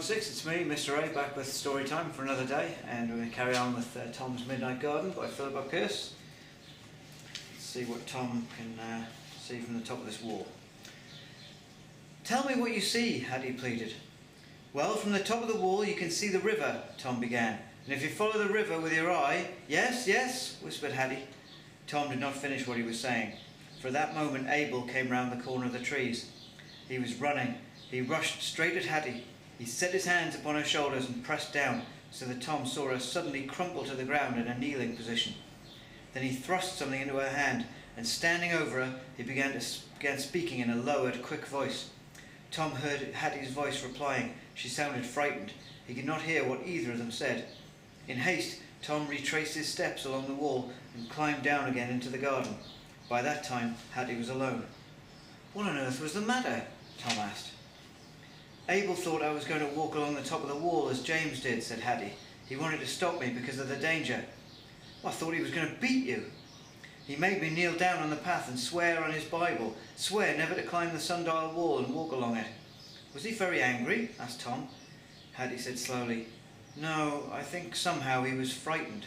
6, it's me, Mr. A, back with story time for another day, and we're going to carry on with Tom's Midnight Garden by Philippa Pearce. Let's see what Tom can see from the top of this wall. "Tell me what you see," Hattie pleaded. "Well, from the top of the wall you can see the river," Tom began, "and if you follow the river with your eye—" "Yes, yes," whispered Hattie. Tom did not finish what he was saying, for at that moment Abel came round the corner of the trees. He was running. He rushed straight at Hattie. He set his hands upon her shoulders and pressed down, so that Tom saw her suddenly crumple to the ground in a kneeling position. Then he thrust something into her hand, and standing over her, he began speaking in a lowered, quick voice. Tom heard Hattie's voice replying. She sounded frightened. He could not hear what either of them said. In haste, Tom retraced his steps along the wall and climbed down again into the garden. By that time, Hattie was alone. "What on earth was the matter?" Tom asked. "Abel thought I was going to walk along the top of the wall as James did," said Hattie. "He wanted to stop me because of the danger." "Well, I thought he was going to beat you." "He made me kneel down on the path and swear on his Bible, swear never to climb the sundial wall and walk along it." "Was he very angry?" asked Tom. Hattie said slowly, "No, I think somehow he was frightened."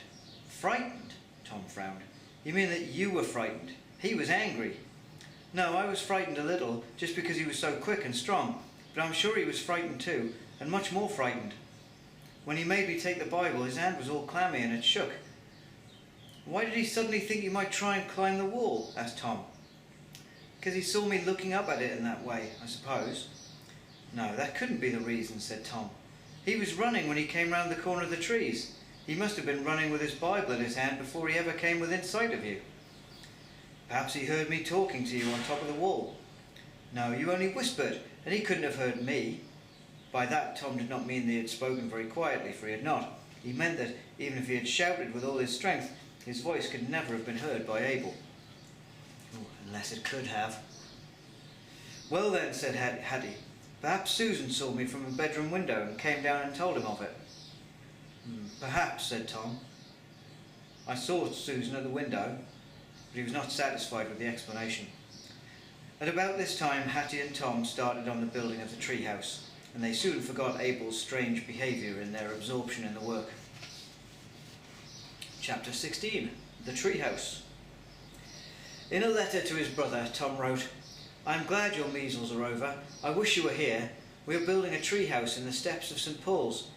"Frightened?" Tom frowned. "You mean that you were frightened? He was angry." "No, I was frightened a little, just because he was so quick and strong. But I'm sure he was frightened too, and much more frightened. When he made me take the Bible, his hand was all clammy and it shook." "Why did he suddenly think you might try and climb the wall?" asked Tom. "Because he saw me looking up at it in that way, I suppose." "No, that couldn't be the reason," said Tom. "He was running when he came round the corner of the trees. He must have been running with his Bible in his hand before he ever came within sight of you." "Perhaps he heard me talking to you on top of the wall." "No, you only whispered, and he couldn't have heard me." By that Tom did not mean that he had spoken very quietly, for he had not. He meant that, even if he had shouted with all his strength, his voice could never have been heard by Abel. Unless it could have. "Well then," said Hattie, "perhaps Susan saw me from a bedroom window and came down and told him of it." "Perhaps," said Tom. "I saw Susan at the window," but he was not satisfied with the explanation. At about this time, Hattie and Tom started on the building of the treehouse, and they soon forgot Abel's strange behaviour in their absorption in the work. Chapter 16. The Treehouse. In a letter to his brother, Tom wrote, "I am glad your measles are over. I wish you were here. We are building a treehouse in the steps of St. Paul's."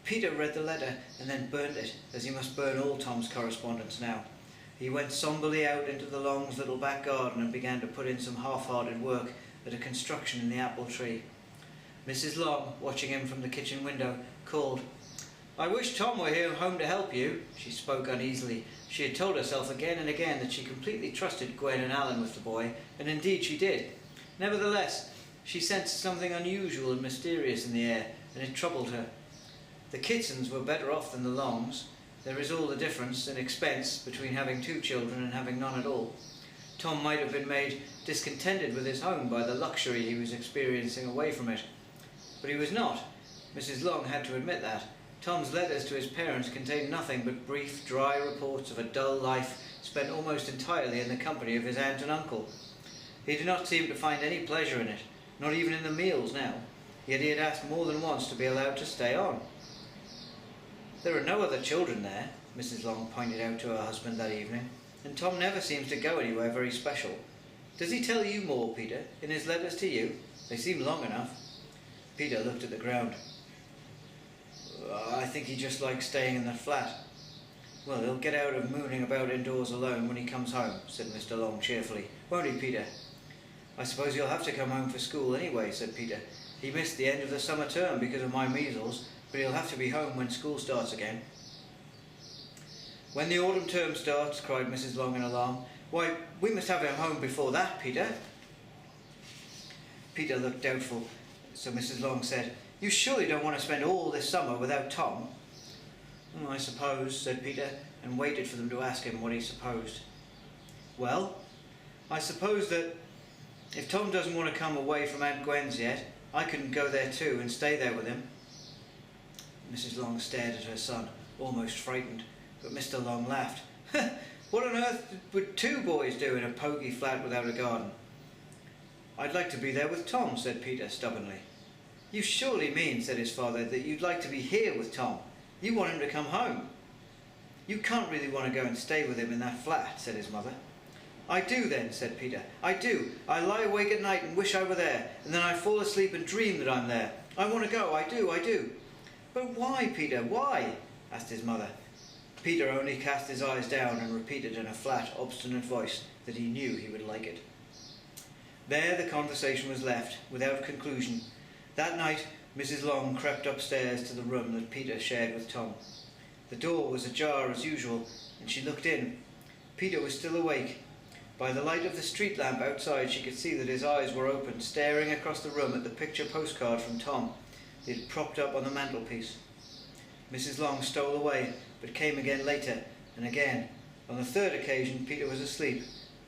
Peter read the letter and then burned it, as he must burn all Tom's correspondence now. He went sombrely out into the Longs' little back garden and began to put in some half-hearted work at a construction in the apple tree. Mrs. Long, watching him from the kitchen window, called. "I wish Tom were here home to help you." She spoke uneasily. She had told herself again and again that she completely trusted Gwen and Alan with the boy, and indeed she did. Nevertheless, she sensed something unusual and mysterious in the air, and it troubled her. The Kitsons were better off than the Longs. There is all the difference in expense between having 2 children and having none at all. Tom might have been made discontented with his home by the luxury he was experiencing away from it. But he was not. Mrs. Long had to admit that. Tom's letters to his parents contained nothing but brief, dry reports of a dull life spent almost entirely in the company of his aunt and uncle. He did not seem to find any pleasure in it, not even in the meals now, yet he had asked more than once to be allowed to stay on. "There are no other children there," Mrs. Long pointed out to her husband that evening, "and Tom never seems to go anywhere very special. Does he tell you more, Peter, in his letters to you? They seem long enough." Peter looked at the ground. "I think he just likes staying in the flat." "Well, he'll get out of mooning about indoors alone when he comes home," said Mr. Long cheerfully. "Won't he, Peter?" "I suppose he'll have to come home for school anyway," said Peter. "He missed the end of the summer term because of my measles, but he'll have to be home when school starts again." "When the autumn term starts," cried Mrs. Long in alarm. "Why, we must have him home before that, Peter." Peter looked doubtful, so Mrs. Long said, "You surely don't want to spend all this summer without Tom?" "I suppose," said Peter, and waited for them to ask him what he supposed. "Well, I suppose that if Tom doesn't want to come away from Aunt Gwen's yet, I can go there too and stay there with him." Mrs. Long stared at her son, almost frightened, but Mr. Long laughed. "What on earth would 2 boys do in a poky flat without a garden?" "I'd like to be there with Tom," said Peter stubbornly. "You surely mean," said his father, "that you'd like to be here with Tom. You want him to come home." "You can't really want to go and stay with him in that flat," said his mother. "I do then," said Peter. "I do. I lie awake at night and wish I were there, and then I fall asleep and dream that I'm there. I want to go, I do, I do." "But why, Peter, why?" asked his mother. Peter only cast his eyes down and repeated in a flat, obstinate voice that he knew he would like it. There the conversation was left, without conclusion. That night Mrs. Long crept upstairs to the room that Peter shared with Tom. The door was ajar as usual, and she looked in. Peter was still awake. By the light of the street lamp outside she could see that his eyes were open, staring across the room at the picture postcard from Tom he had propped up on the mantelpiece. Mrs. Long stole away, but came again later, and again. On the third occasion Peter was asleep.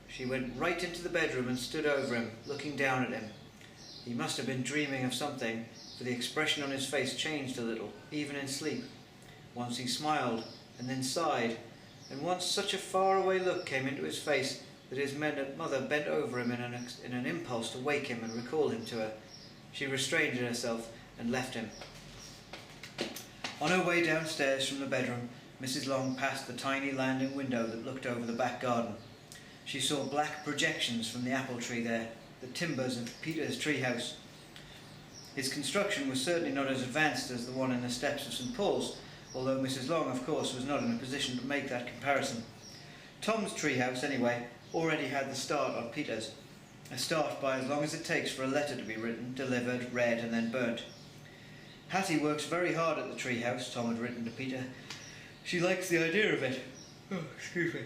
She went right into the bedroom and stood over him, looking down at him. He must have been dreaming of something, for the expression on his face changed a little, even in sleep. Once he smiled, and then sighed, and once such a faraway look came into his face that his mother bent over him in an impulse to wake him and recall him to her. She restrained herself and left him. On her way downstairs from the bedroom, Mrs. Long passed the tiny landing window that looked over the back garden. She saw black projections from the apple tree there, the timbers of Peter's treehouse. His construction was certainly not as advanced as the one in the steps of St. Paul's, although Mrs. Long, of course, was not in a position to make that comparison. Tom's treehouse, anyway, already had the start on Peter's, a start by as long as it takes for a letter to be written, delivered, read, and then burnt. "Hattie works very hard at the treehouse," Tom had written to Peter. "She likes the idea of it." Oh, excuse me.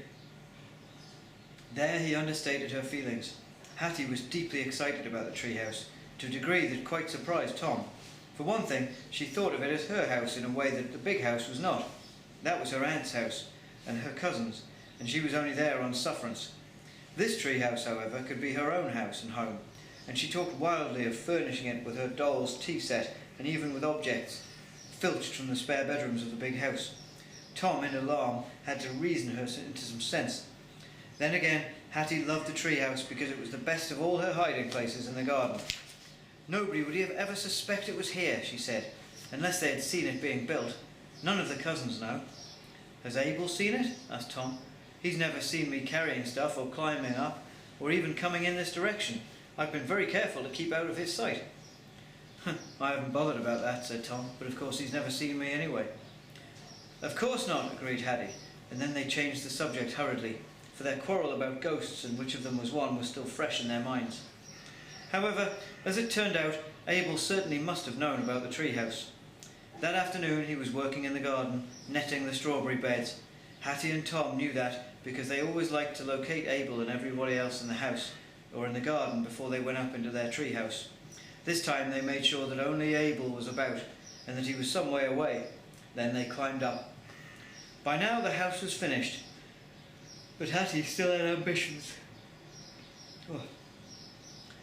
There he understated her feelings. Hattie was deeply excited about the treehouse, to a degree that quite surprised Tom. For one thing, she thought of it as her house in a way that the big house was not. That was her aunt's house, and her cousin's, and she was only there on sufferance. This treehouse, however, could be her own house and home, and she talked wildly of furnishing it with her doll's tea set, and even with objects filched from the spare bedrooms of the big house. Tom, in alarm, had to reason her into some sense. Then again, Hattie loved the treehouse because it was the best of all her hiding places in the garden. "Nobody would ever suspect it was here," she said, "unless they had seen it being built. None of the cousins know." "Has Abel seen it?" asked Tom. "He's never seen me carrying stuff or climbing up, or even coming in this direction. I've been very careful to keep out of his sight." "I haven't bothered about that," said Tom, "but of course he's never seen me anyway." "Of course not," agreed Hattie, and then they changed the subject hurriedly, for their quarrel about ghosts and which of them was one was still fresh in their minds. However, as it turned out, Abel certainly must have known about the treehouse. That afternoon he was working in the garden, netting the strawberry beds. Hattie and Tom knew that because they always liked to locate Abel and everybody else in the house or in the garden before they went up into their treehouse. This time they made sure that only Abel was about and that he was some way away. Then they climbed up. By now the house was finished, but Hattie still had ambitions. Oh.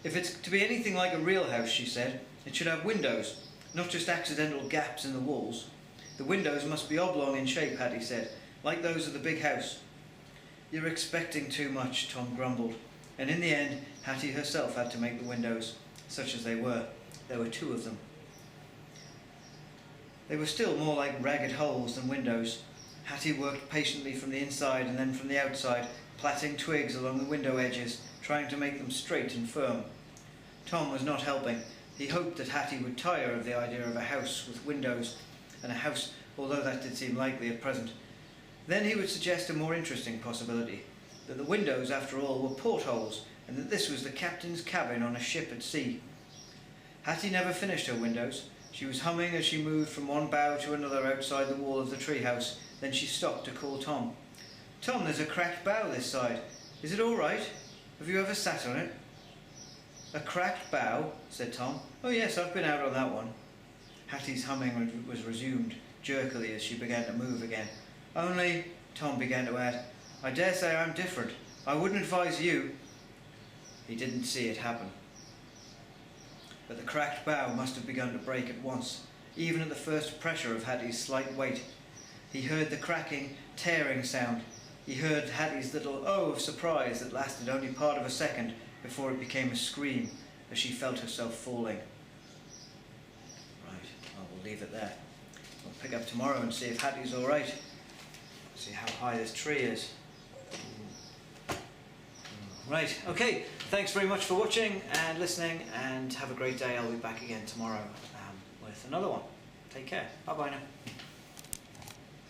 "If it's to be anything like a real house," she said, "it should have windows, not just accidental gaps in the walls. The windows must be oblong in shape," Hattie said, "like those of the big house." "You're expecting too much," Tom grumbled, and in the end Hattie herself had to make the windows, such as they were. There were 2 of them. They were still more like ragged holes than windows. Hattie worked patiently from the inside and then from the outside, plaiting twigs along the window edges, trying to make them straight and firm. Tom was not helping. He hoped that Hattie would tire of the idea of a house with windows, and a house, although that did seem likely at present. Then he would suggest a more interesting possibility, that the windows, after all, were portholes, and that this was the captain's cabin on a ship at sea. Hattie never finished her windows. She was humming as she moved from one bough to another outside the wall of the treehouse. Then she stopped to call Tom. "Tom, there's a cracked bough this side. Is it all right? Have you ever sat on it?" "A cracked bough?" said Tom. "Oh yes, I've been out on that one." Hattie's humming was resumed, jerkily, as she began to move again. "Only," Tom began to add, "I dare say I'm different. I wouldn't advise you." He didn't see it happen. But the cracked bough must have begun to break at once, even at the first pressure of Hattie's slight weight. He heard the cracking, tearing sound. He heard Hattie's little "oh" of surprise that lasted only part of a second before it became a scream as she felt herself falling. it there. We'll pick up tomorrow and see if Hattie's alright. See how high this tree is. Right, okay, thanks very much for watching and listening, and have a great day. I'll be back again tomorrow with another one. Take care. Bye bye now.